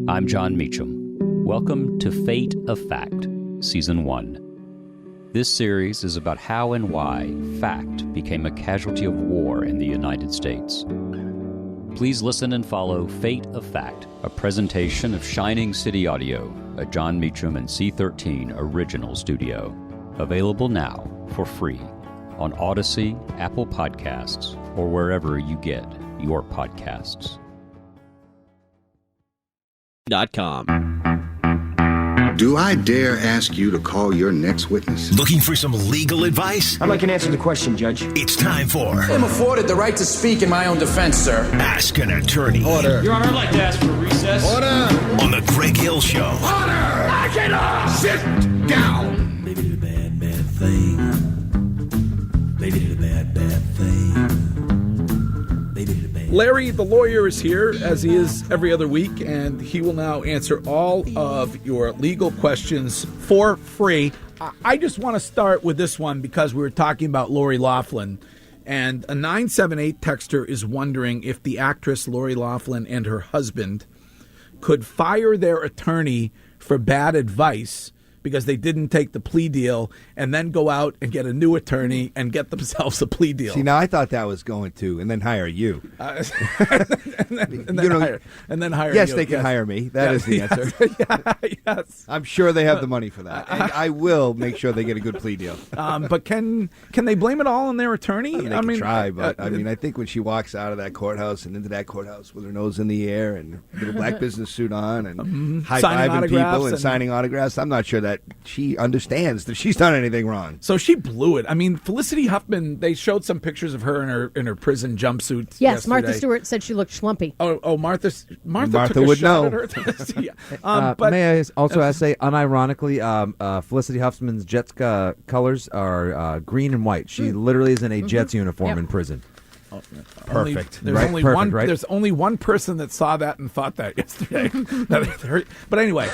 I'm John Meacham. Welcome to Fate of Fact, Season 1. This series is about how and why fact became a casualty of war in the United States. Please listen and follow Fate of Fact, a presentation of Shining City Audio, a John Meacham and C13 original studio. Available now for free on Odyssey, Apple Podcasts, or wherever you get your podcasts. .com. Do I dare ask you to call your next witness? Looking for some legal advice? I'd like an answer to the question, Judge. It's time for I'm afforded the right to speak in my own defense, sir. Ask an Attorney. Order. Your Honor, I'd like to ask for a recess. Order. On the Greg Hill Show. Order. Knock it off. Sit down. Baby did a bad, bad thing. Baby did a bad, bad thing. Baby did a bad. Larry, the lawyer, is here, as he is every other week, and he will now answer all of your legal questions for free. I just want to start with this one because we were talking about Lori Loughlin, and a 978 texter is wondering if the actress Lori Loughlin and her husband could fire their attorney for bad advice because they didn't take the plea deal and then go out and get a new attorney and get themselves a plea deal. See, now I thought that was going to, and then hire you. and then hire yes, you. they can hire me. That is the answer. Yes. I'm sure they have the money for that. And I will make sure they get a good plea deal. But can they blame it all on their attorney? They can try, but I think when she walks out of that courthouse and into that courthouse with her nose in the air and with a black business suit on and high-fiving people and signing autographs, I'm not sure that she understands that she's done anything wrong. So she blew it. I mean, Felicity Huffman, they showed some pictures of her in her prison jumpsuit. Yes, yesterday. Martha Stewart said she looked schlumpy. Oh, Martha took would a shot know. at her. Yeah. But may I also say, unironically, Felicity Huffman's Jets colors are green and white. She literally is in a Jets uniform in prison. Perfect. There's only one person that saw that and thought that yesterday. But anyway,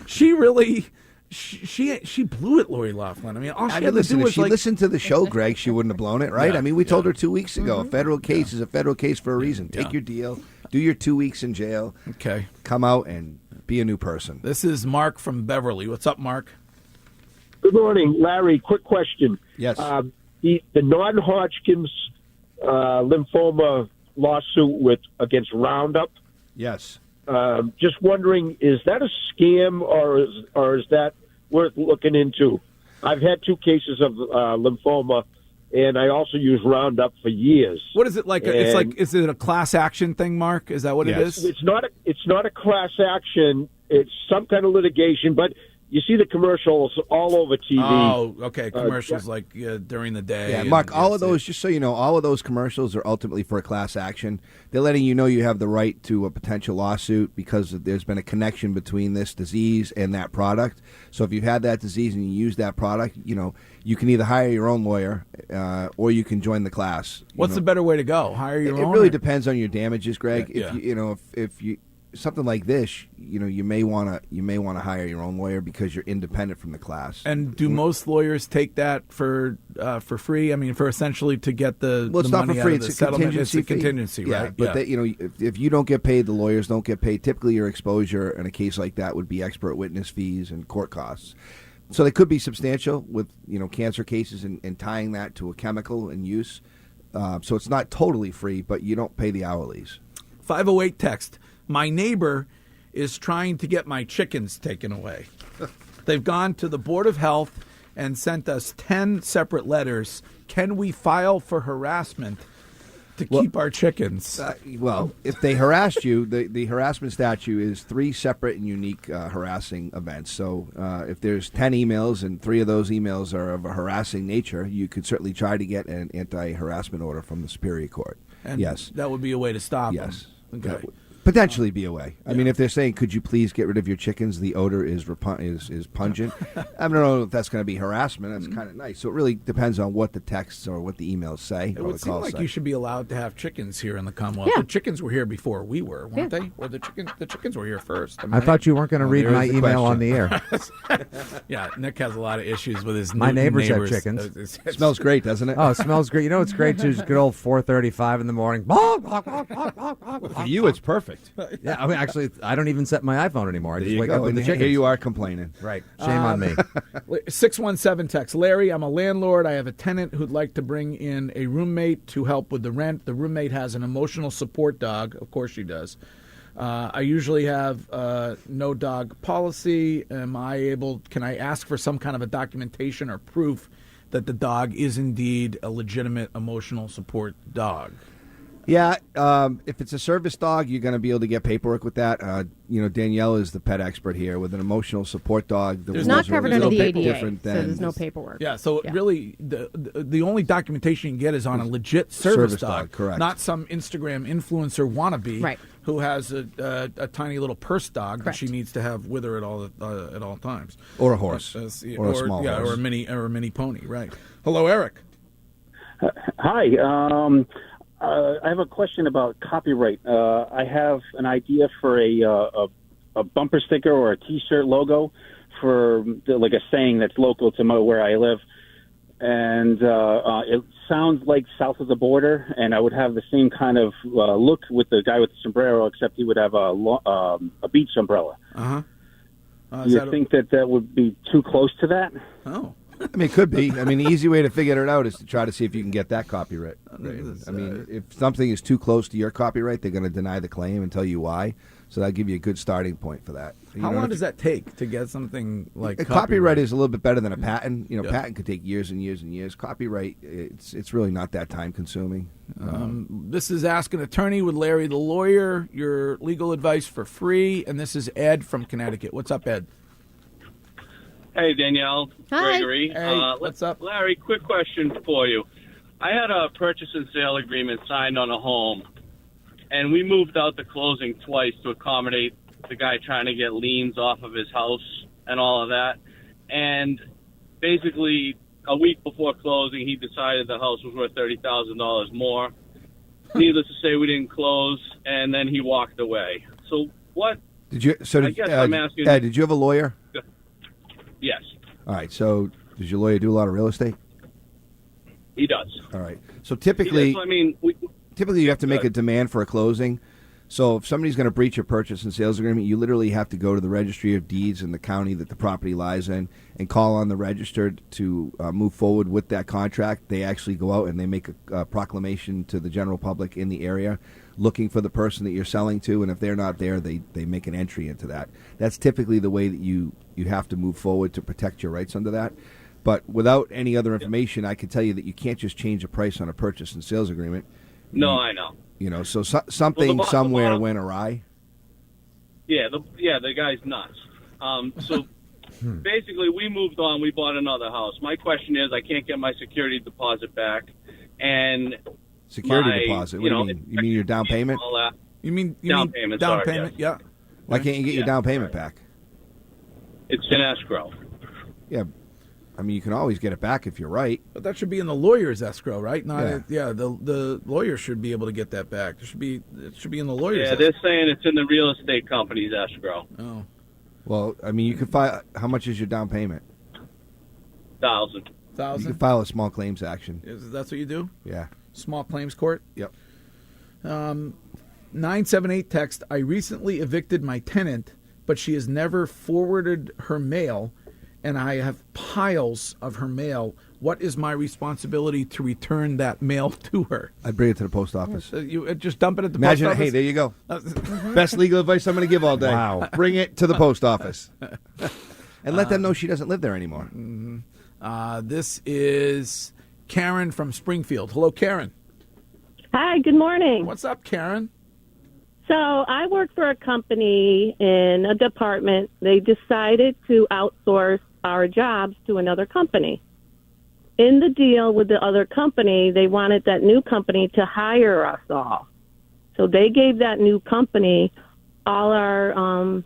she really she blew it, Lori Loughlin. I mean, all she had to do was if she listened to the show, Greg, she wouldn't have blown it, right? Yeah, I mean, we told her 2 weeks ago, a federal case is a federal case for a reason. Take your deal, do your 2 weeks in jail, come out and be a new person. This is Mark from Beverly. What's up, Mark? Good morning, Larry. Quick question. Yes. The non-Hodgkin's lymphoma lawsuit against Roundup. Yes. Just wondering, is that a scam or is that worth looking into? I've had 2 cases of lymphoma, and I also use Roundup for years. What is it like? Is it a class action thing, Mark? Is that what it is? It's not a class action. It's some kind of litigation, but you see the commercials all over TV. Oh, okay. Commercials during the day. Yeah, Mark, all of those, just so you know, all of those commercials are ultimately for a class action. They're letting you know you have the right to a potential lawsuit because there's been a connection between this disease and that product. So if you've had that disease and you use that product, you can either hire your own lawyer or you can join the class. What's the better way to go? Hire your own? It really depends on your damages, Greg. Yeah. If you something like this, you may want to hire your own lawyer because you're independent from the class. And do most lawyers take that for free? I mean, for essentially to get the it's the not money for free. Out of It's the a contingency. It's a contingency, yeah, right? But if you don't get paid, the lawyers don't get paid. Typically, your exposure in a case like that would be expert witness fees and court costs. So they could be substantial with cancer cases and tying that to a chemical in use. So it's not totally free, but you don't pay the hourlies. 508 text. My neighbor is trying to get my chickens taken away. They've gone to the Board of Health and sent us 10 separate letters. Can we file for harassment to keep our chickens? If they harassed you, the harassment statute is 3 separate and unique harassing events. So if there's 10 emails and 3 of those emails are of a harassing nature, you could certainly try to get an anti-harassment order from the Superior Court. And yes. That would be a way to stop them. Yes. Okay. Potentially be a way. I mean, if they're saying, "Could you please get rid of your chickens? The odor is pungent." I don't know if that's going to be harassment. That's kind of nice. So it really depends on what the texts or what the emails say. It would seem like you should be allowed to have chickens here in the Commonwealth. Yeah. The chickens were here before we were, weren't they? Or the chickens were here first. I thought you weren't going to read my email on the air. Yeah, Nick has a lot of issues with his my neighbors have chickens. It smells great, doesn't it? Oh, it smells great. You know, it's great too. Just good old 4:35 in the morning. For you, it's perfect. perfect. Yeah, I mean, actually, I don't even set my iPhone anymore. I There just you wake go. up with And the here chickens. you are complaining. Right. Shame on me. 617 text. Larry, I'm a landlord. I have a tenant who'd like to bring in a roommate to help with the rent. The roommate has an emotional support dog. Of course she does. I usually have no dog policy. Can I ask for some kind of a documentation or proof that the dog is indeed a legitimate emotional support dog? Yeah, if it's a service dog, you're going to be able to get paperwork with that. Danielle is the pet expert here. With an emotional support dog, It's not covered under the ADA, different so than there's no paperwork. Yeah, so really, the only documentation you can get is on a legit service dog, correct? Not some Instagram influencer wannabe, Right. Who has a tiny little purse dog that Correct. she needs to have with her at all times, Or a horse, or or a small horse, or a mini pony. Right. Hello, Eric. Hi. I have a question about copyright. I have an idea for a bumper sticker or a T-shirt logo for like a saying that's local to where I live, and it sounds like south of the border. And I would have the same kind of look with the guy with the sombrero, except he would have a beach umbrella. Do you think that would be too close to that? Oh. I mean, it could be. I mean, the easy way to figure it out is to try to see if you can get that copyright. I mean, if something is too close to your copyright, they're going to deny the claim and tell you why. So that'll give you a good starting point for that. How long does that take to get something like a copyright is a little bit better than a patent. Patent could take years and years and years. Copyright, it's really not that time consuming. This is Ask an Attorney with Larry the Lawyer, your legal advice for free. And this is Ed from Connecticut. What's up, Ed? Hey, Danielle. Hi. Gregory. Hey, what's up? Larry, quick question for you. I had a purchase and sale agreement signed on a home, and we moved out the closing twice to accommodate the guy trying to get liens off of his house and all of that. And basically, a week before closing, he decided the house was worth $30,000 more. Needless to say, we didn't close, and then he walked away. So what? Did you? So I guess I'm asking. Ed, did you have a lawyer? Yes, All right. So does your lawyer do a lot of real estate? he does. All right. So typically, I mean, you have to make a demand for a closing. So if somebody's going to breach a purchase and sales agreement, you literally have to go to the registry of deeds in the county that the property lies in and call on the registered to move forward with that contract. They actually go out and they make a proclamation to the general public in the area looking for the person that you're selling to, and if they're not there, they make an entry into that. That's typically the way that you have to move forward to protect your rights under that. But without any other information, I can tell you that you can't just change a price on a purchase and sales agreement. No, I know. So something somewhere went awry. Yeah, the guy's nuts. So basically, we moved on. We bought another house. My question is, I can't get my security deposit back, and security deposit. What do you mean? You mean your down payment? All that. You mean down payment? Down sorry, payment? yes. Yeah. Why can't you get your down payment back? It's in escrow. Yeah. I mean, you can always get it back if you're right. But that should be in the lawyer's escrow, right? Not Yeah. the lawyer should be able to get that back. It should be in the lawyer's Yeah, escrow. they're saying it's in the real estate company's escrow. Oh. Well, I mean, you can file. How much is your down payment? $1,000. You can $1,000? file a small claims action. That's what you do? Yeah. Small claims court? Yep. 978 text, I recently evicted my tenant, but she has never forwarded her mail, and I have piles of her mail. What is my responsibility to return that mail to her? I'd bring it to the post office. You just dump it at the Imagine, post office? hey, there you go. Best legal advice I'm going to give all day. Wow. Bring it to the post office. And let them know she doesn't live there anymore. This is Karen from Springfield. Hello, Karen. Hi, good morning. What's up, Karen? So I work for a company in a department. They decided to outsource our jobs to another company. In the deal with the other company, they wanted that new company to hire us all. So they gave that new company all our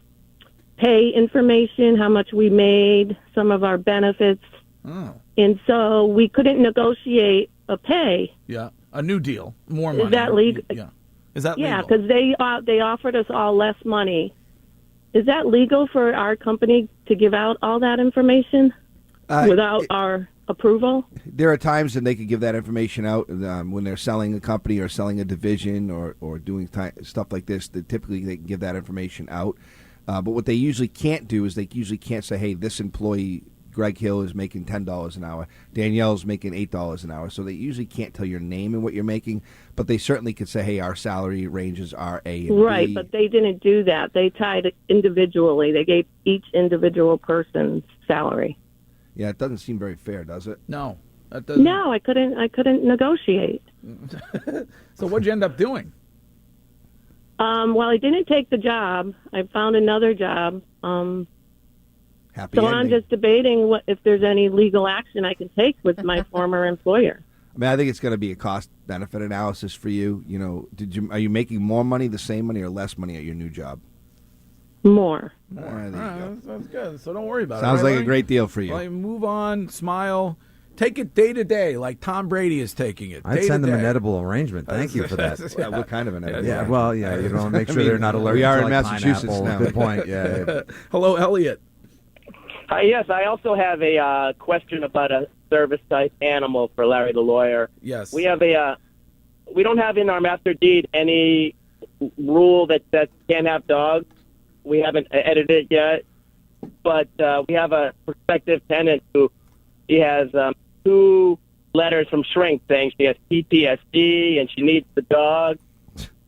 pay information, how much we made, some of our benefits. Oh. And so we couldn't negotiate a pay. Yeah, a new deal, more money. Is that legal? Yeah. Is that Yeah, legal? because they offered us all less money. Is that legal for our company to give out all that information without our approval? There are times when they could give that information out when they're selling a company or selling a division or doing stuff like this. That typically they can give that information out. But what they usually can't do is they usually can't say, hey, this employee, Greg Hill, is making $10 an hour. Danielle's making $8 an hour. So they usually can't tell your name and what you're making, but they certainly could say, hey, our salary ranges are A and Right, B. but they didn't do that. They tied it individually. They gave each individual person's salary. Yeah, it doesn't seem very fair, does it? No. That doesn't. No, I couldn't negotiate. So what'd you end up doing? Well, I didn't take the job. I found another job. Happy So ending. I'm just debating if there's any legal action I can take with my former employer. I mean, I think it's going to be a cost-benefit analysis for you. You know, are you making more money, the same money, or less money at your new job? More. There you go. Sounds good. So don't worry about Sounds it. like Larry? a great deal for you. Well, move on, smile, take it day to day, like Tom Brady is taking it. I'd day send to them an day. edible arrangement. Thank you for that. Well, what kind of an edible? Yeah, well, yeah, you want to make sure they're not allergic We are to in like Massachusetts pineapple. now. Good point. Yeah. Hello, Elliot. Hi, yes, I also have a question about a service-type animal for Larry the lawyer. Yes. We have we don't have in our master deed any rule that can't have dogs. We haven't edited it yet, but we have a prospective tenant who he has 2 letters from Shrink saying she has PTSD and she needs the dog.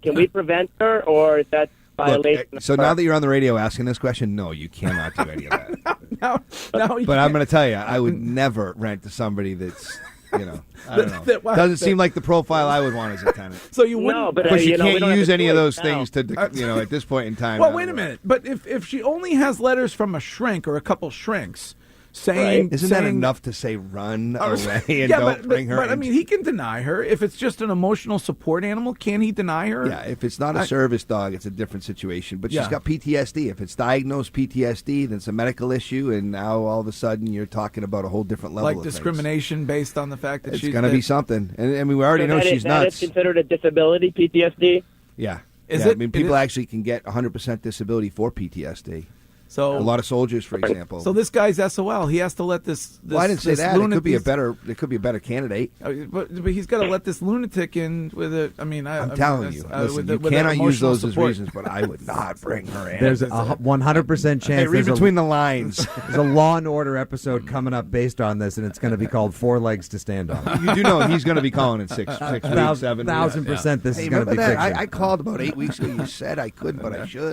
Can we prevent her, or is that violation? Look, so now that you're on the radio asking this question, no, you cannot do any of that. Now But I'm going to tell you, I would never rent to somebody that's, I don't know. Doesn't seem like the profile I would want as a tenant. So you wouldn't. No, but Of course, you we can't don't have use a any of choice those now. things to, at this point in time. Well, wait a minute. But if she only has letters from a shrink or a couple shrinks saying, Isn't that enough to say run away and yeah, don't bring her But in? I mean, he can deny her if it's just an emotional support animal. Can he deny her? Yeah, if it's not a service dog, it's a different situation. But Yeah. she's got PTSD. If it's diagnosed PTSD, then it's a medical issue, and now all of a sudden you're talking about a whole different level like of discrimination based on the fact that things. she's It's going to be something. And I mean, we already know she's that nuts. is considered a disability, PTSD? Yeah. Is Yeah, it? I mean, It people is? actually can get 100% disability for PTSD. So a lot of soldiers, for example. So this guy's SOL. He has to let this. Well, I didn't say this that. It lunatic- could be a better. It could be a better candidate. But he's got to let this lunatic in with a. I mean, I'm telling you. Listen, with you with cannot use emotional those as support. reasons, but I would not bring her in. There's a 100% chance. Hey, read there's between the lines. There's a Law and Order episode coming up based on this, and it's going to be called 4 Legs to Stand On. You do know he's going to be calling in 6 weeks, 7 weeks. 1,000% this Hey, is going to remember be that? fiction. I called about 8 weeks ago. You said I couldn't, but I should.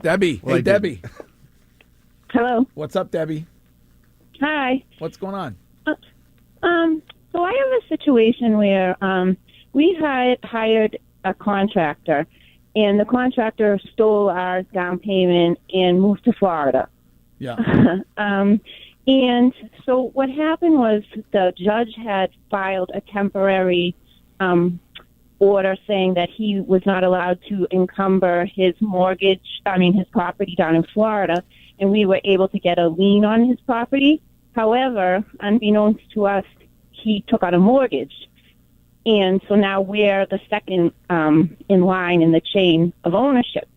Debbie. Well, Hey, I didn't. Debbie. Hello. What's up, Debbie? Hi. What's going on? So I have a situation where we hired a contractor, and the contractor stole our down payment and moved to Florida. Yeah. And so what happened was the judge had filed a temporary order saying that he was not allowed to encumber his his property down in Florida, and we were able to get a lien on his property. However, unbeknownst to us, he took out a mortgage. And so now we're the second in line in the chain of ownership.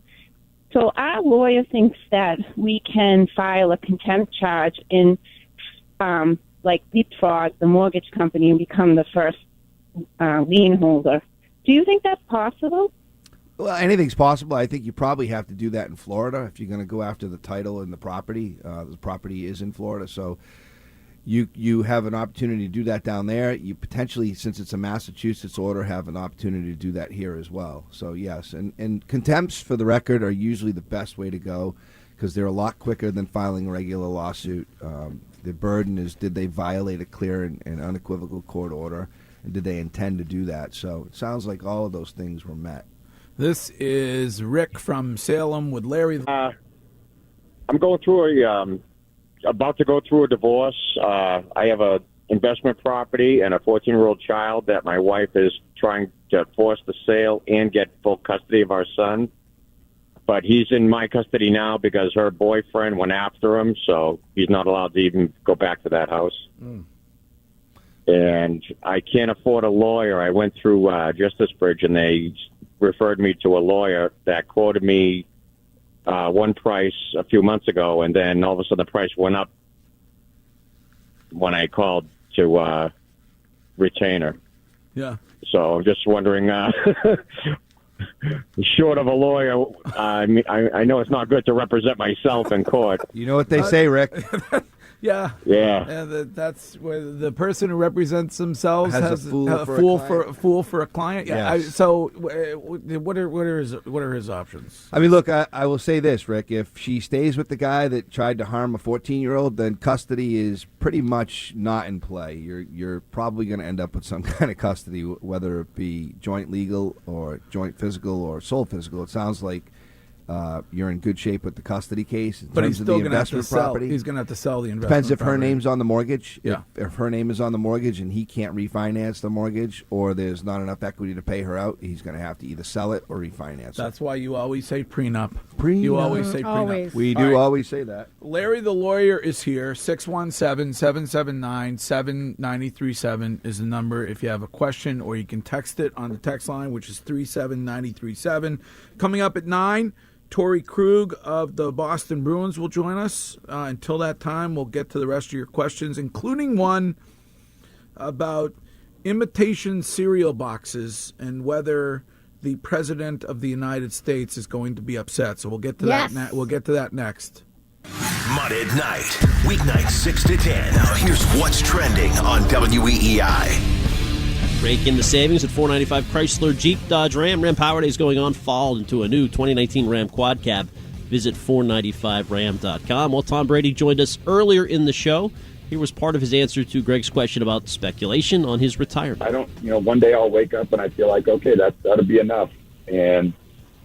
So our lawyer thinks that we can file a contempt charge and leapfrog the mortgage company and become the first lien holder. Do you think that's possible? Well, anything's possible. I think you probably have to do that in Florida if you're going to go after the title and the property. The property is in Florida, so you have an opportunity to do that down there. You potentially, since it's a Massachusetts order, have an opportunity to do that here as well. So, yes. And contempts, for the record, are usually the best way to go because they're a lot quicker than filing a regular lawsuit. The burden is, did they violate a clear and unequivocal court order, and did they intend to do that? So it sounds like all of those things were met. This is Rick from Salem with Larry. I'm going through about to go through a divorce. I have a investment property and a 14-year-old child that my wife is trying to force the sale and get full custody of our son. But he's in my custody now because her boyfriend went after him, so he's not allowed to even go back to that house. And I can't afford a lawyer. I went through Justice Bridge, and they referred me to a lawyer that quoted me one price a few months ago, and then all of a sudden the price went up when I called to retain her. Yeah. So I'm just wondering, short of a lawyer, I know it's not good to represent myself in court. You know what they say, Rick? Yeah. Yeah. And that's where the person who represents themselves has a fool for a client. Yeah. Yes. So what are his options? I mean, look, I will say this, Rick. If she stays with the guy that tried to harm a 14-year-old, then custody is pretty much not in play. You're probably going to end up with some kind of custody, whether it be joint legal or joint physical or sole physical. It sounds like you're in good shape with the custody case. But he's still going to have to sell. He's going to have to sell the investment. Depends if her property. name's on the mortgage. Yeah. If her name is on the mortgage and he can't refinance the mortgage, or there's not enough equity to pay her out, he's going to have to either sell it or refinance it. That's why you always say prenup. You always say prenup. Always. We do always say that. Larry the lawyer is here. 617-779-7937 is the number if you have a question, or you can text it on the text line, which is 37937. Coming up at 9, Torrey Krug of the Boston Bruins will join us. Until that time, we'll get to the rest of your questions, including one about imitation cereal boxes and whether the President of the United States is going to be upset. So we'll get to that. We'll get to that next. Mud at Night, weeknights 6 to 10. Now here's what's trending on WEEI. Break in the savings at $495 Chrysler Jeep Dodge Ram. Ram Power Day is going on fall into a new 2019 Ram Quad Cab. Visit 495ram.com. Well, Tom Brady joined us earlier in the show. Here was part of his answer to Greg's question about speculation on his retirement. I don't, one day I'll wake up and I feel like, okay, that'll be enough. And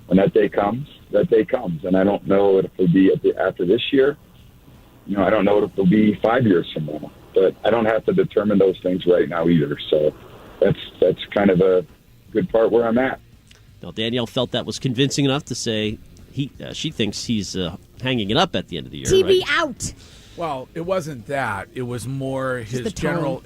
when that day comes. And I don't know if it'll be after this year. I don't know if it'll be 5 years from now. But I don't have to determine those things right now either. So that's kind of a good part where I'm at. Now, Danielle felt that was convincing enough to say she thinks he's hanging it up at the end of the year. TV right? out. Well, it wasn't that. It was more his general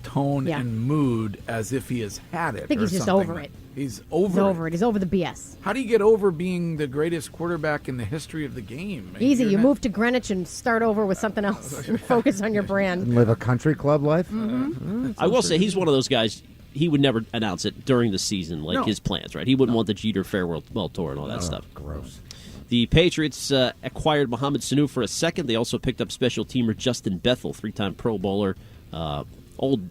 tone and mood, as if he has had it. I think he's just over it. He's over it. He's over the BS. How do you get over being the greatest quarterback in the history of the game? Easy. You move to Greenwich and start over with something else and focus on your brand. And live a country club life? Mm-hmm. I will say he's one of those guys, he would never announce it during the season, his plans, right? He wouldn't want the Jeter Farewell Tour and all that stuff. Gross. The Patriots acquired Mohamed Sanu for a second. They also picked up special teamer Justin Bethel, 3-time Pro Bowler, a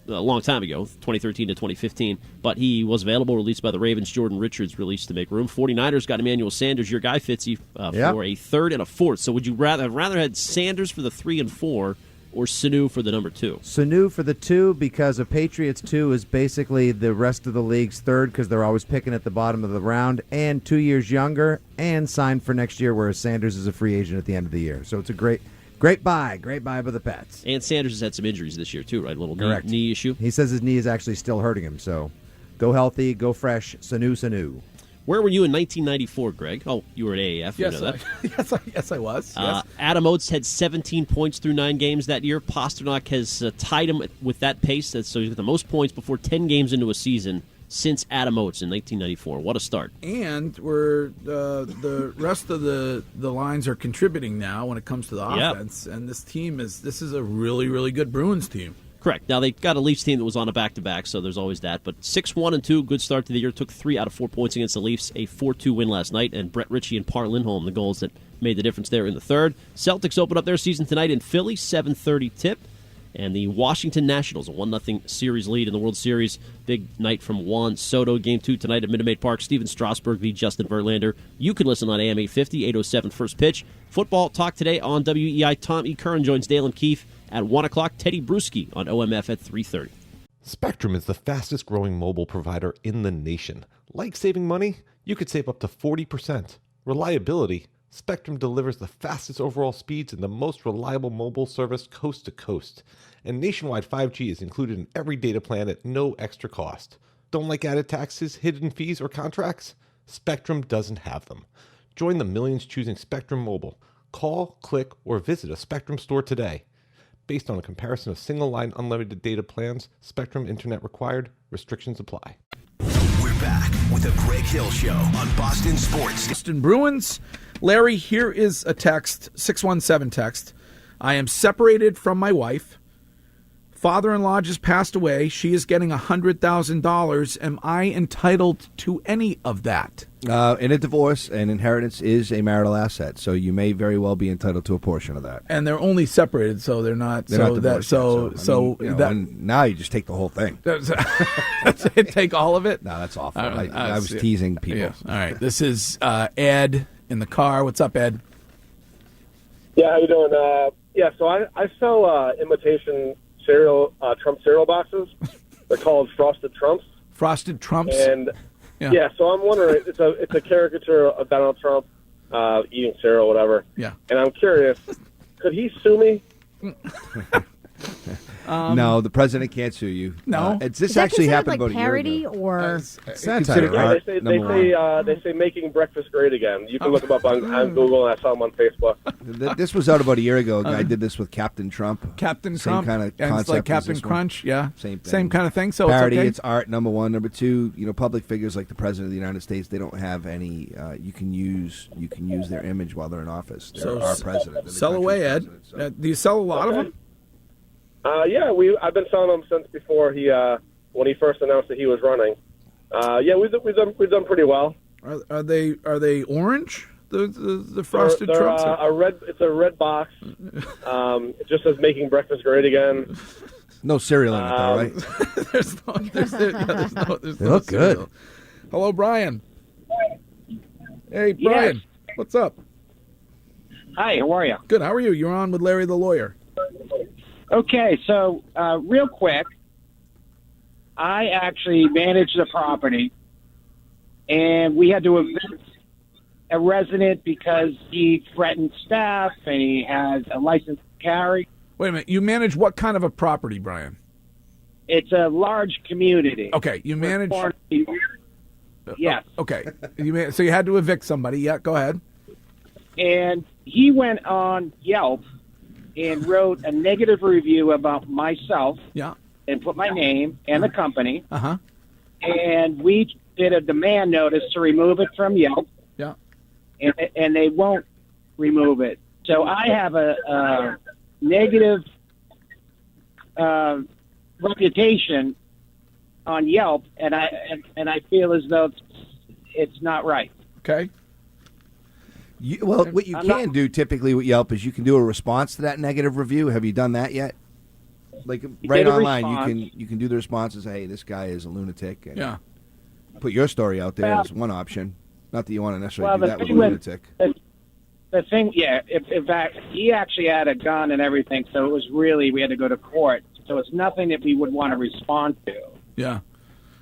long time ago, 2013 to 2015. But he was available, released by the Ravens. Jordan Richards released to make room. 49ers got Emmanuel Sanders, your guy, Fitzy, for a third and a fourth. So would you rather had Sanders for the 3 and 4 or Sanu for the number 2? Sanu for the 2, because a Patriots 2 is basically the rest of the league's third, because they're always picking at the bottom of the round, and 2 years younger, and signed for next year, whereas Sanders is a free agent at the end of the year. So it's a great buy by the Pats. And Sanders has had some injuries this year too, right? A little knee issue. He says his knee is actually still hurting him, so go healthy, go fresh, Sanu. Where were you in 1994, Greg? Oh, you were at AAF. Yes, you know that. Yes, I was. Yes. Adam Oates had 17 points through 9 games that year. Pasternak has tied him with that pace. So he's got the most points before 10 games into a season since Adam Oates in 1994. What a start. And we're the rest of the lines are contributing now when it comes to the offense. And this is a really, really good Bruins team. Correct. Now, they got a Leafs team that was on a back-to-back, so there's always that. But 6-1-2, good start to the year. Took 3 out of 4 points against the Leafs. A 4-2 win last night. And Brett Ritchie and Par Lindholm, the goals that made the difference there in the third. Celtics open up their season tonight in Philly, 7:30 tip. And the Washington Nationals, a 1-0 series lead in the World Series. Big night from Juan Soto. Game 2 tonight at Minute Maid Park. Steven Strasburg v. Justin Verlander. You can listen on AM 850, 807 first pitch. Football talk today on WEI. Tom E. Curran joins Dale and Keefe at 1 o'clock. Teddy Bruschi on OMF at 3:30. Spectrum is the fastest growing mobile provider in the nation. Like saving money? You could save up to 40%. Reliability? Spectrum delivers the fastest overall speeds and the most reliable mobile service coast to coast. And nationwide 5G is included in every data plan at no extra cost. Don't like added taxes, hidden fees, or contracts? Spectrum doesn't have them. Join the millions choosing Spectrum Mobile. Call, click, or visit a Spectrum store today. Based on a comparison of single-line unlimited data plans, Spectrum Internet required, restrictions apply. We're back with the Greg Hill Show on Boston Sports. Boston Bruins. Larry, here is a text, 617 text. I am separated from my wife father-in-law just passed away. She is getting $100,000. Am I entitled to any of that? In a divorce, an inheritance is a marital asset, so you may very well be entitled to a portion of that. And they're only separated, so they're not. They're not divorced yet, and now you just take the whole thing. Take all of it? No, that's awful. I was teasing people. Yeah. All right. This is Ed in the car. What's up, Ed? Yeah, how you doing? So I sell imitation cereal, Trump cereal boxes. They're called Frosted Trumps. Frosted Trumps? And so I'm wondering, it's a caricature of Donald Trump eating cereal, whatever. Yeah. And I'm curious, could he sue me? No, the president can't sue you. No, this actually happened about a year parody ago. or Satire. They say making breakfast great again. You can look them up on Google, and I saw them on Facebook. This was out about a year ago. A guy did this with Captain Trump. Captain Same Trump, kind of and concept. it's like as Captain this one. Crunch. Yeah, same thing. Same kind of thing. So parody. It's okay. It's art. Number one. Number two. Public figures like the president of the United States, they don't have any. You can use their image while they're in office. They're our president. Sell away, Ed. Do you sell a lot of them? I've been selling them since before when he first announced that he was running. We've done pretty well. Are they orange? The frosted they're, Trumps? It's a red box. It just says "Making breakfast great again." No cereal in it, though, right? There's They look good. cereal. Hello, Brian. Hey, Brian. Yes. What's up? Hi, how are you? Good. How are you? You're on with Larry the Lawyer. Okay, so real quick, I actually managed the property, and we had to evict a resident because he threatened staff and he has a license to carry. Wait a minute. You manage what kind of a property, Brian? It's a large community. Okay, you manage. Yes. Okay. So you had to evict somebody. Yeah, go ahead. And he went on Yelp and wrote a negative review about myself. Yeah. And put my name and the company. Uh-huh. And we did a demand notice to remove it from Yelp. Yeah. And they won't remove it. So I have a negative reputation on Yelp, and I feel as though it's not right. Okay. What you can do typically with Yelp is you can do a response to that negative review. Have you done that yet? Like right online, you can do the response and say, "Hey, this guy is a lunatic." And yeah. Put your story out there as one option. Not that you want to necessarily do that with a lunatic. The thing, in fact, he actually had a gun and everything, so it was really, we had to go to court. So it's nothing that we would want to respond to. Yeah.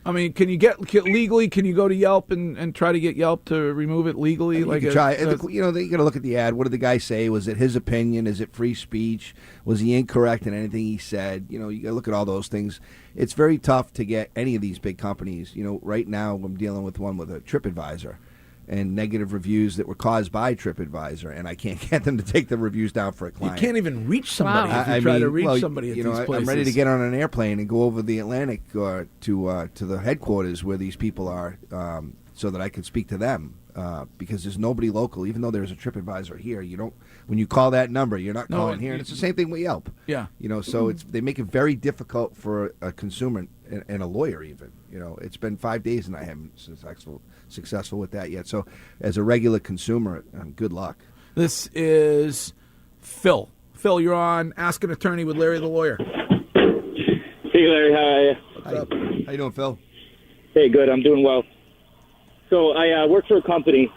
I mean, can you legally? Can you go to Yelp and try to get Yelp to remove it legally? You can try. They got to look at the ad. What did the guy say? Was it his opinion? Is it free speech? Was he incorrect in anything he said? You got to look at all those things. It's very tough to get any of these big companies. Right now I'm dealing with one with a TripAdvisor and negative reviews that were caused by TripAdvisor, and I can't get them to take the reviews down for a client. You can't even reach somebody if you try to reach somebody at these places. I'm ready to get on an airplane and go over the Atlantic to the headquarters where these people are, so that I can speak to them. Because there's nobody local, even though there's a TripAdvisor here. When you call that number, you're not calling here. And it's the same thing with Yelp. Yeah. So they make it very difficult for a consumer and a lawyer even. It's been 5 days and I haven't successful with that yet. So as a regular consumer, good luck. This is Phil. Phil, you're on Ask an Attorney with Larry the Lawyer. Hey, Larry. How are you? What's up? How you doing, Phil? Hey, good. I'm doing well. So I work for a company.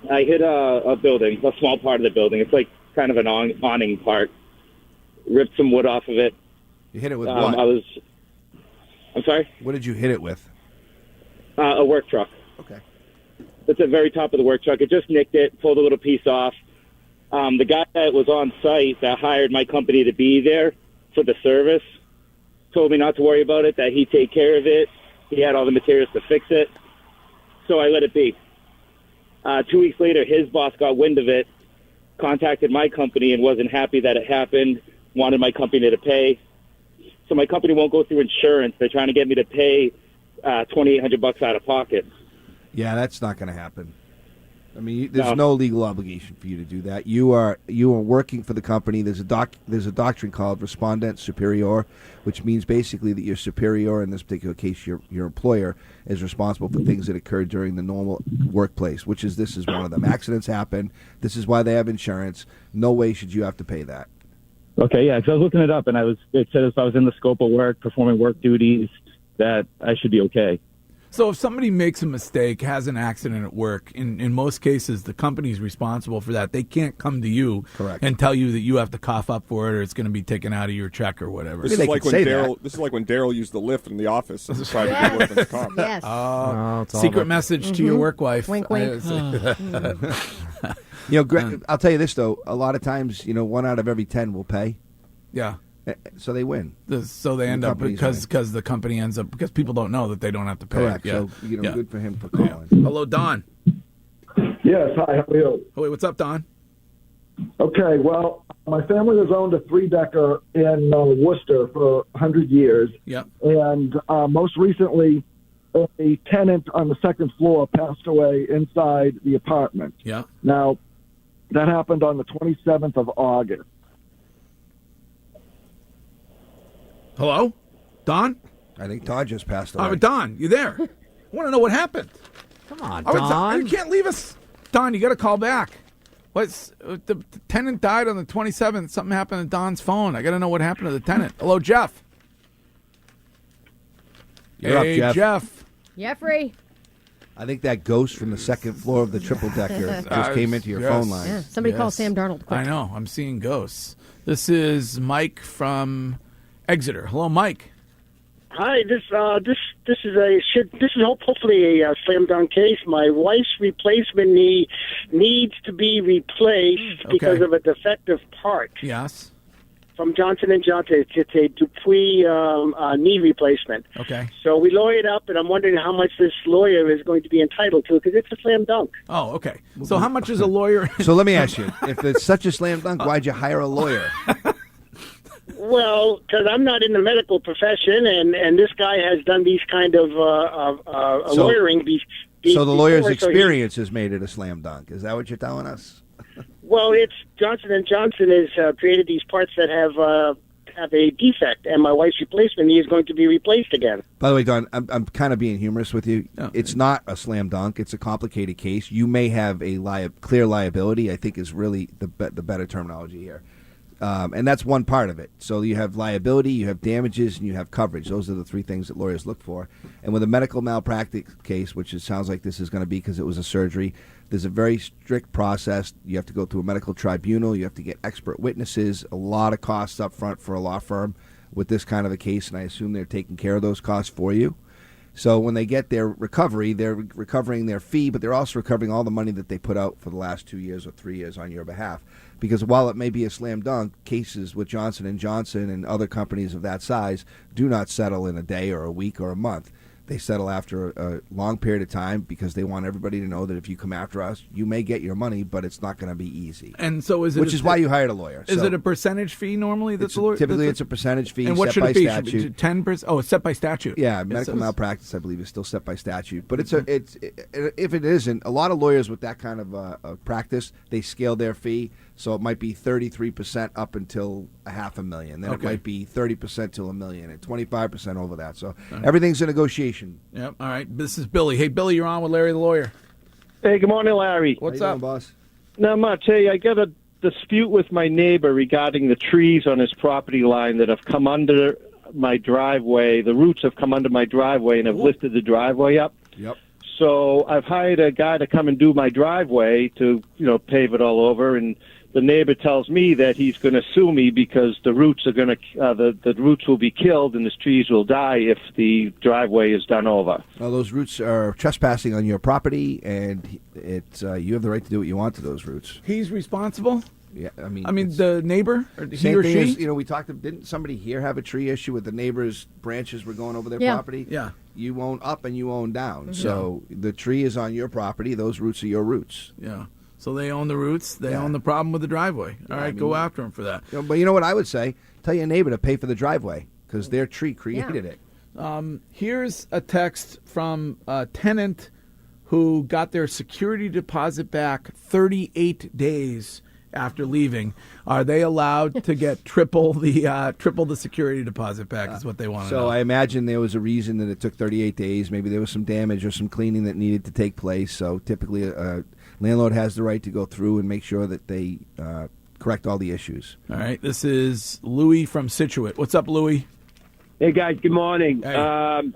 I hit a building, a small part of the building. It's like kind of an awning part. Ripped some wood off of it. You hit it with what? I'm sorry? What did you hit it with? A work truck. Okay. It's at the very top of the work truck. It just nicked it, pulled a little piece off. The guy that was on site that hired my company to be there for the service told me not to worry about it, that he'd take care of it. He had all the materials to fix it. So I let it be. 2 weeks later, his boss got wind of it, contacted my company and wasn't happy that it happened, wanted my company to pay. So my company won't go through insurance. They're trying to get me to pay $2,800 out of pocket. Yeah, that's not going to happen. I mean, there's no legal obligation for you to do that. You are working for the company. There's a doctrine called respondent superior, which means basically that your superior, in this particular case, your employer, is responsible for things that occurred during the normal workplace. This is one of them. Accidents happen. This is why they have insurance. No way should you have to pay that. Okay, yeah, because I was looking it up, and it said if I was in the scope of work, performing work duties, that I should be okay. So if somebody makes a mistake, has an accident at work, in most cases the company's responsible for that. They can't come to you and tell you that you have to cough up for it or it's going to be taken out of your check or whatever. This is like when Daryl used the lift in the office and tried to get workman's comp. Yes. Secret message to your work wife. Wink, wink. Greg, I'll tell you this, though. A lot of times, 1 out of every 10 will pay. Yeah. So they win. So they end up because the company ends up because people don't know that they don't have to pay. Correct. Yeah. So good for him for calling. Hello, Don. Yes. Hi. How are you? Oh, wait, what's up, Don? Okay. Well, my family has owned a 3-decker in Worcester for 100 years. Yeah. And most recently, a tenant on the second floor passed away inside the apartment. Yeah. Now, that happened on the 27th of August. Hello? Don? I think Todd just passed away. Don, you there? I want to know what happened. Come on, Don. You can't leave us. Don, you got to call back. The tenant died on the 27th. Something happened to Don's phone. I got to know what happened to the tenant. Hello, Jeff. You're up, Jeff. Jeffrey. I think that ghost from the second floor of the triple-decker just came into your phone line. Yeah, somebody call Sam Darnold quick. I know. I'm seeing ghosts. This is Mike from Exeter. Hello, Mike. Hi. This is hopefully a slam dunk case. My wife's replacement knee needs to be replaced because of a defective part. Yes. From Johnson & Johnson. It's a Dupuis knee replacement. Okay. So we lawyered up, and I'm wondering how much this lawyer is going to be entitled to because it's a slam dunk. Oh, okay. So how much is a lawyer? So let me ask you, if it's such a slam dunk, why'd you hire a lawyer? Well, because I'm not in the medical profession, and this guy has done these kind of lawyering. So the lawyer's experience has made it a slam dunk. Is that what you're telling us? Well, it's Johnson & Johnson has created these parts that have a defect, and my wife's replacement knee is going to be replaced again. By the way, Don, I'm kind of being humorous with you. It's not a slam dunk. It's a complicated case. You may have a clear liability, I think is really the better terminology here. And that's one part of it. So you have liability, you have damages, and you have coverage. Those are the three things that lawyers look for. And with a medical malpractice case, which it sounds like this is going to be because it was a surgery, there's a very strict process. You have to go through a medical tribunal. You have to get expert witnesses, a lot of costs up front for a law firm with this kind of a case, and I assume they're taking care of those costs for you. So when they get their recovery, they're recovering their fee, but they're also recovering all the money that they put out for the last 2 years or 3 years on your behalf. Because while it may be a slam dunk, cases with Johnson & Johnson and other companies of that size do not settle in a day or a week or a month. They settle after a long period of time because they want everybody to know that if you come after us, you may get your money, but it's not going to be easy. And so is it? Which is why you hired a lawyer. Is it a percentage fee normally? Typically, it's a percentage fee. And what set should by it be? statute. 10%? Oh, it's set by statute. Yeah, medical malpractice, I believe, is still set by statute. But if it isn't, a lot of lawyers with that kind of practice, they scale their fee. So it might be 33% up until $500,000. Then it might be 30% till $1 million, and 25% over that. So everything's a negotiation. Yep. All right. This is Billy. Hey, Billy, you're on with Larry the lawyer. Hey, good morning, Larry. What's How you up, doing, boss? Not much. Hey, I got a dispute with my neighbor regarding the trees on his property line that have come under my driveway. The roots have come under my driveway and have lifted the driveway up. Yep. So I've hired a guy to come and do my driveway to, pave it all over, and the neighbor tells me that he's going to sue me because the roots are going to the roots will be killed and the trees will die if the driveway is done over. Well, those roots are trespassing on your property, and you have the right to do what you want to those roots. He's responsible? Yeah, I mean the neighbor, or he or she? We talked. Didn't somebody here have a tree issue with the neighbor's branches were going over their property? Yeah. You own up and you own down. So the tree is on your property. Those roots are your roots. Yeah. So they own the roots. They own the problem with the driveway. All right, go after them for that. But you know what I would say? Tell your neighbor to pay for the driveway because their tree created it. Here's a text from a tenant who got their security deposit back 38 days after leaving. Are they allowed to get triple the security deposit back? Is what they want to know. So I imagine there was a reason that it took 38 days. Maybe there was some damage or some cleaning that needed to take place. So typically, a landlord has the right to go through and make sure that they correct all the issues. All right. This is Louis from Situate. What's up, Louis? Hey, guys. Good morning. Hey.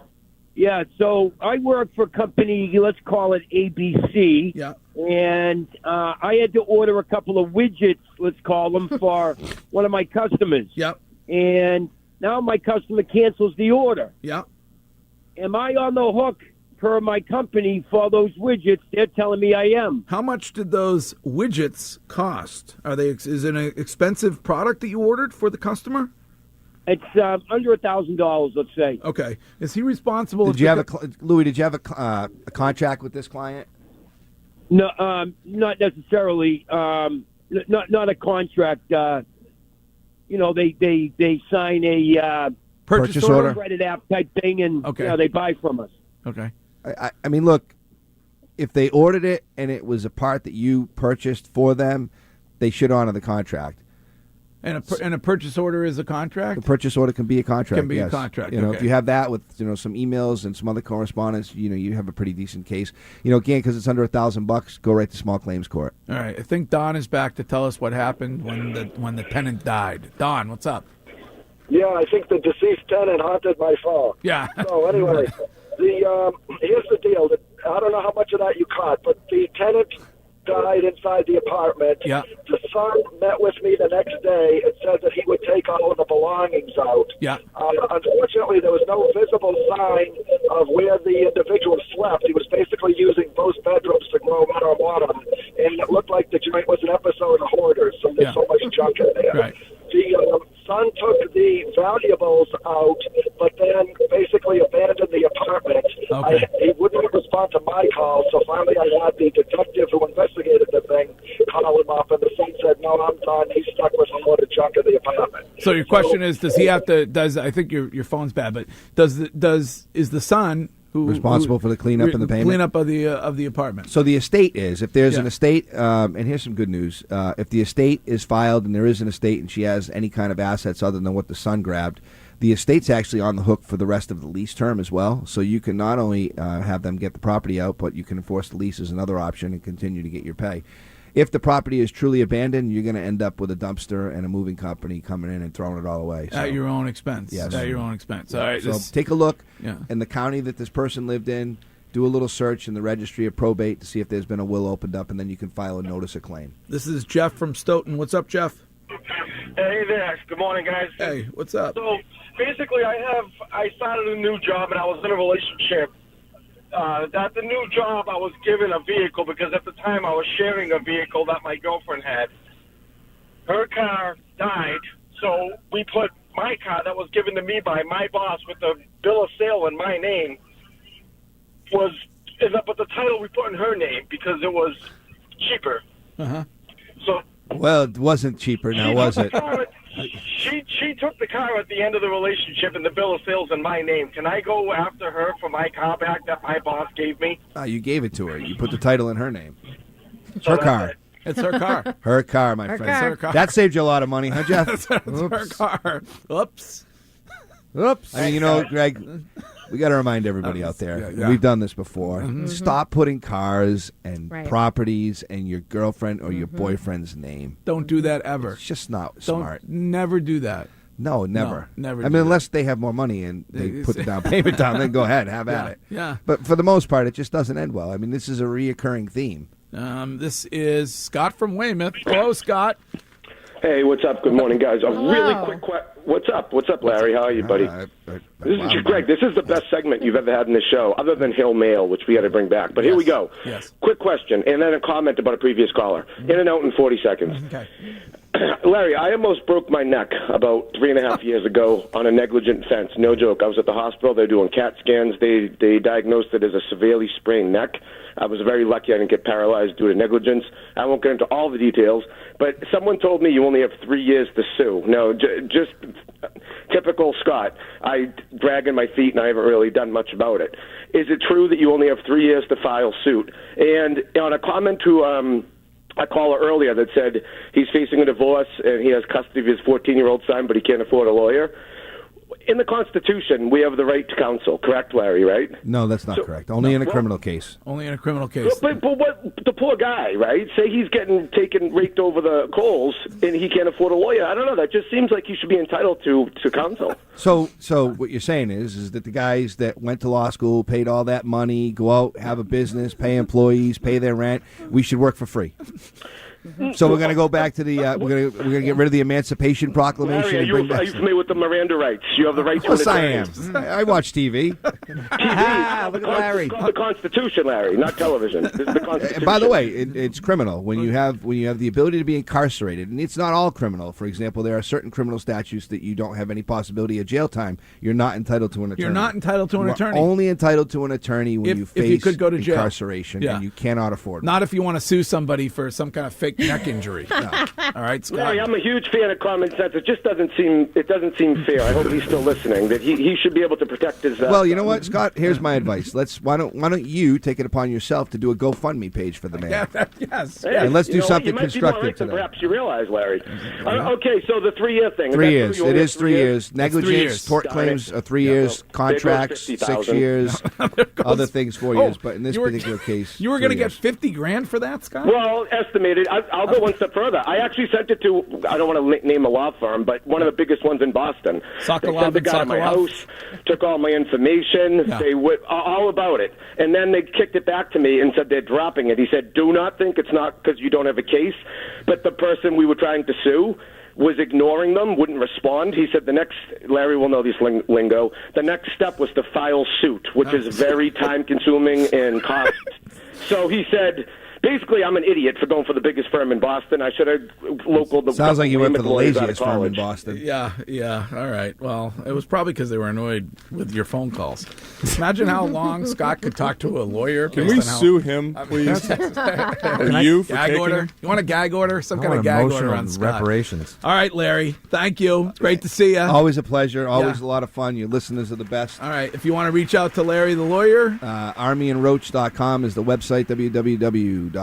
Yeah, so I work for a company, let's call it ABC. Yeah. And I had to order a couple of widgets, let's call them, for one of my customers. Yep. And now my customer cancels the order. Yeah. Am I on the hook per my company for those widgets? They're telling me I am. How much did those widgets cost? Is it an expensive product that you ordered for the customer? It's under $1,000, let's say. Okay. Is he responsible? Did you have Louis? Did you have a contract with this client? No, not necessarily. Not a contract. They sign a purchase order, credit app type thing, and they buy from us. Okay. I mean, look, if they ordered it and it was a part that you purchased for them, they should honor the contract. And a purchase order is a contract? A purchase order can be a contract. Can be yes. a contract. If you have that with some emails and some other correspondence, you have a pretty decent case. Again, because it's under $1,000, go right to small claims court. All right. I think Don is back to tell us what happened when the tenant died. Don, what's up? Yeah, I think the deceased tenant haunted my phone. Yeah. So anyway, here's the deal. I don't know how much of that you caught, but the tenant died inside the apartment. Yeah. The son met with me the next day and said that he would take all of the belongings out. Yeah. Unfortunately, there was no visible sign of where the individual slept. He was basically using both bedrooms to grow marijuana, and it looked like the joint was an episode of Hoarders, so there's so much junk in there. Right. The son took the valuables out, but then basically abandoned the apartment. Okay. He wouldn't respond to my call, so finally I had the detective who investigated the thing call him up, and the son said, "No, I'm done. He's stuck with a lot of junk in the apartment." So your question is, does he have to? I think your phone's bad, but is the son responsible for the cleanup and the payment? Cleanup of the apartment. So the estate is, if there's an estate, and here's some good news, if the estate is filed and there is an estate and she has any kind of assets other than what the son grabbed, the estate's actually on the hook for the rest of the lease term as well. So you can not only have them get the property out, but you can enforce the lease as another option and continue to get your pay. If the property is truly abandoned, you're going to end up with a dumpster and a moving company coming in and throwing it all away. So. At your own expense. Yes. At your own expense. All right. So take a look Yeah. in the county that this person lived in. Do a little search in the registry of probate to see if there's been a will opened up, and then you can file a notice of claim. This is Jeff from Stoughton. What's up, Jeff? Hey there. Good morning, guys. Hey, what's up? So basically, I started a new job and I was in a relationship. At the new job, I was given a vehicle because at the time I was sharing a vehicle that my girlfriend had. Her car died, so we put my car that was given to me by my boss with the bill of sale in my name but the title we put in her name because it was cheaper. Uh-huh. So Well, it wasn't cheaper now, was it? She took the car at the end of the relationship and the bill of sales in my name. Can I go after her for my car back that my boss gave me? You gave it to her. You put the title in her name. It's So her that's car. it. It's her car. Her car, my Her friend. car. It's her car. That saved you a lot of money, huh, Jeff? It's her car. Oops. Oops. I mean, Greg, we got to remind everybody out there. yeah. We've done this before. Mhm. Stop putting cars and Right. properties and your girlfriend or your boyfriend's name. Don't do that ever. It's just not Don't smart. Never do that. No, never. No, never I do mean, unless they have more money and they put the down payment down, then go ahead, have at it. Yeah. But for the most part, it just doesn't end well. I mean, this is a reoccurring theme. This is Scott from Weymouth. Hello, Scott. Hey, what's up? Good morning, guys. A really Hello. quick question. What's up? What's up, Larry? How are you, buddy? This is Greg. This is the best segment you've ever had in the show, other than Hill Mail, which we got to bring back. But here we go. Yes. Quick question, and then a comment about a previous caller. In and out in 40 seconds. Okay. Larry, I almost broke my neck about 3.5 years ago on a negligent fence. No joke. I was at the hospital. They're doing CAT scans. They diagnosed it as a severely sprained neck. I was very lucky I didn't get paralyzed due to negligence. I won't get into all the details, but someone told me you only have 3 years to sue. Now, just typical Scott, I dragging my feet and I haven't really done much about it. Is it true that you only have 3 years to file suit? And on a comment to a caller earlier that said he's facing a divorce and he has custody of his 14-year-old son, but he can't afford a lawyer. In the Constitution, we have the right to counsel, correct, Larry, right? No, that's not correct. Only in a criminal case. Only in a criminal case. But what, the poor guy, right? Say he's getting raked over the coals and he can't afford a lawyer. I don't know. That just seems like he should be entitled to counsel. So what you're saying is that the guys that went to law school, paid all that money, go out, have a business, pay employees, pay their rent, we should work for free. So we're going to go back to the we're going to get rid of the Emancipation Proclamation. Larry, are you familiar with the Miranda rights? You have the right to an attorney. Of course I am. I watch TV. TV. Look at Larry. It's called the Constitution, Larry, not television. This is the Constitution. And by the way, it's criminal when you have the ability to be incarcerated, and it's not all criminal. For example, there are certain criminal statutes that you don't have any possibility of jail time. You're not entitled to an attorney. You're not entitled to an attorney. Only entitled to an attorney when you face if you could go to jail. Incarceration, and you cannot afford it. Not if you want to sue somebody for some kind of fake neck injury. No. All right, Scott. Larry, I'm a huge fan of common sense. It just doesn't seem fair. I hope he's still listening. That he should be able to protect his. Well, you know what, Scott? Here's my advice. Why don't you take it upon yourself to do a GoFundMe page for the man? Yes. And let's do something you might constructive be more right than today. perhaps you realize, Larry. Okay, so the 3-year thing. 3 years. It is 3 years. It's Negligence, 3 years. tort claims are 3 years. Contracts, 6 years. Other things 4 years. But in this particular case, you were going to get $50,000 for that, Scott? Well, estimated. I'll go one step further. I actually sent it to, I don't want to name a law firm, but one of the biggest ones in Boston. They sent the guy to my house, took all my information. Yeah. They all about it. And then they kicked it back to me and said they're dropping it. He said, do not think it's not because you don't have a case, but the person we were trying to sue was ignoring them, wouldn't respond. He said the next, Larry will know this lingo, the next step was to file suit, which is very time-consuming and cost. So he said, basically, I'm an idiot for going for the biggest firm in Boston. I should have local. Sounds like you went for the lawyers out of laziest firm in college. Boston. Yeah. All right. Well, it was probably because they were annoyed with your phone calls. Imagine how long Scott could talk to a lawyer. Can we sue him, please? Can you for gag taking order? him? You want a gag order? Some I kind of want gag emotional order on Scott. reparations. All right, Larry. Thank you. It's great to see you. Always a pleasure. Always a lot of fun. Your listeners are the best. All right. If you want to reach out to Larry the lawyer, armyandroach.com is the website, www.armyandroach.com.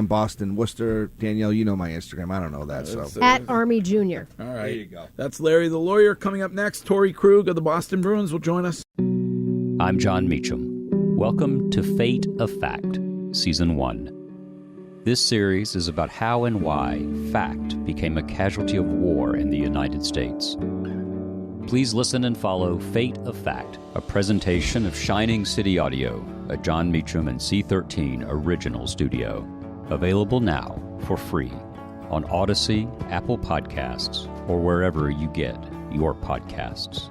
Boston, Worcester. Danielle, you know my Instagram. I don't know that. So At Army Jr. All right. There you go. That's Larry the lawyer. Coming up next, Torrey Krug of the Boston Bruins will join us. I'm John Meacham. Welcome to Fate of Fact, Season 1. This series is about how and why fact became a casualty of war in the United States. Please listen and follow Fate of Fact, a presentation of Shining City Audio, a John Meacham and C13 original studio. Available now for free on Odyssey, Apple Podcasts, or wherever you get your podcasts.